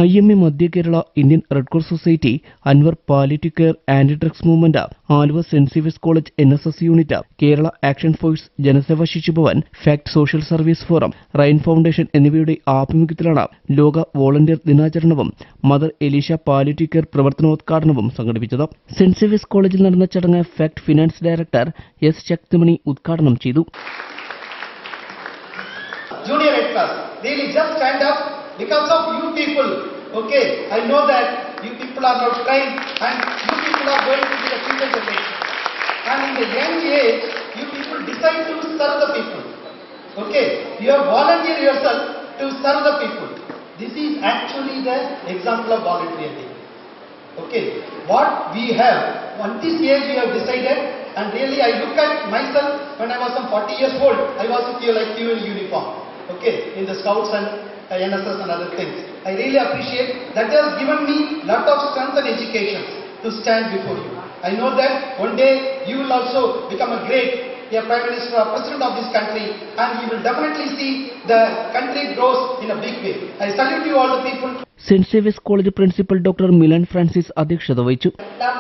IMA Madhya Kerala Indian Red Cross Society, Anwar Palliative Care Anti-Drugs Movement, Alva St. Xavier's College NSS Unit, Kerala Action Force, Janaseva Shishubhavan, Fact Social Service Forum, Ryan Foundation എന്നിവയുടെ ആഭിമുഖ്യത്തിലാണ് ലോക volunteer ദിനാചരണവും Mother Elisha palliative care പ്രവർത്തനോദ്ഘാടനവും സംഘടിപ്പിച്ചത്. Saint Xavier's കോളേജിൽ നടന്ന ചടങ്ങ് FACT finance director S Shakthimani ഉദ്ഘാടനം ചെയ്തു. Junior Red Cross, really just stand up because of you people. Okay, I know that you people are now trained and you people are going to be the future generation. And in the young age, you people decide to serve the people. Okay, you have volunteered yourself to serve the people. This is actually the example of volunteering. Okay, what we have, on this age we have decided, and really I look at myself when I was some 40 years old, I was like you in uniform. Okay, in the Scouts and NSS and other things. I really appreciate that has given me lot of strength and education to stand before you. I know that one day you will also become a Prime Minister or President of this country, and you will definitely see the country grows in a big way. I salute you all the people. Saint Xavier's college principal doctor Milan Francis അധ്യക്ഷത വഹിച്ചു.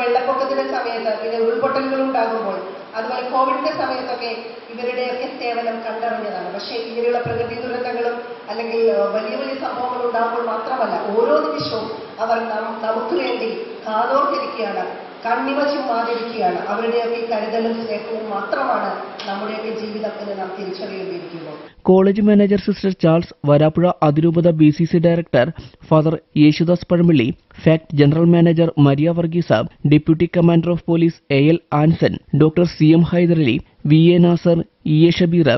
വെള്ളപ്പൊക്കത്തിന്റെ സമയത്ത് പിന്നെ ഉരുൾപൊട്ടലുകൾ ഉണ്ടാകുമ്പോൾ അതുപോലെ കോവിഡിന്റെ സമയത്തൊക്കെ ഇവരുടെയൊക്കെ സേവനം കണ്ടറിഞ്ഞതാണ്. പക്ഷേ ഇങ്ങനെയുള്ള പ്രകൃതി ദുരന്തങ്ങളും അല്ലെങ്കിൽ വലിയ വലിയ സംഭവങ്ങൾ ഉണ്ടാകുമ്പോൾ മാത്രമല്ല, ഓരോ നിമിഷവും അവർ നമുക്ക് വേണ്ടി കാതോർത്തിരിക്കുകയാണ്, കണ്ണിമ ചുമ്മാതിരിക്കുകയാണ്. അവരുടെയൊക്കെ കരുതലും സ്നേഹവും മാത്രമാണ് നമ്മുടെയൊക്കെ ജീവിതം എന്ന് നാം തിരിച്ചറിയേണ്ടിയിരിക്കുന്നു. College manager sister Charles, Varapuzha അതിരൂപത BCC director father Yesudas Pazhampalli, FACT general manager Maria Varghese, deputy commander of police AL Anson, doctor CM Hyderali, VA Nasar, EA Shabeer,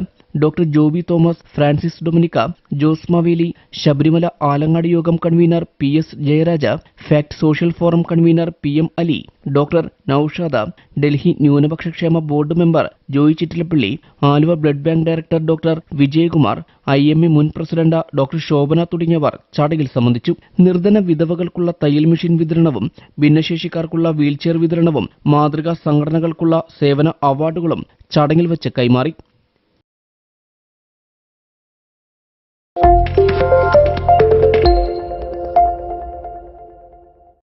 doctor Joby Thomas, Francis Dominic, Jose Maveli, Sabarimala Alangad യോഗം convener PS Jayaraj, FACT social forum convener PM Ali, doctor Noushad, Delhi ന്യൂനപക്ഷക്ഷേമ board member Joy Chittilappilly, Aluva blood bank director doctor Vijayakumar, IMA മുൻ president doctor Shobhana തുടങ്ങിയവർ ചടങ്ങിൽ സംബന്ധിച്ചു. നിർധന വിധവകൾക്കുള്ള തയ്യൽ machine വിതരണവും ഭിന്നശേഷിക്കാർക്കുള്ള wheelchair വിതരണവും മാതൃകാ സംഘടനകൾക്കുള്ള സേവന അവാർഡുകളും ചടങ്ങിൽ വെച്ച് കൈമാറി.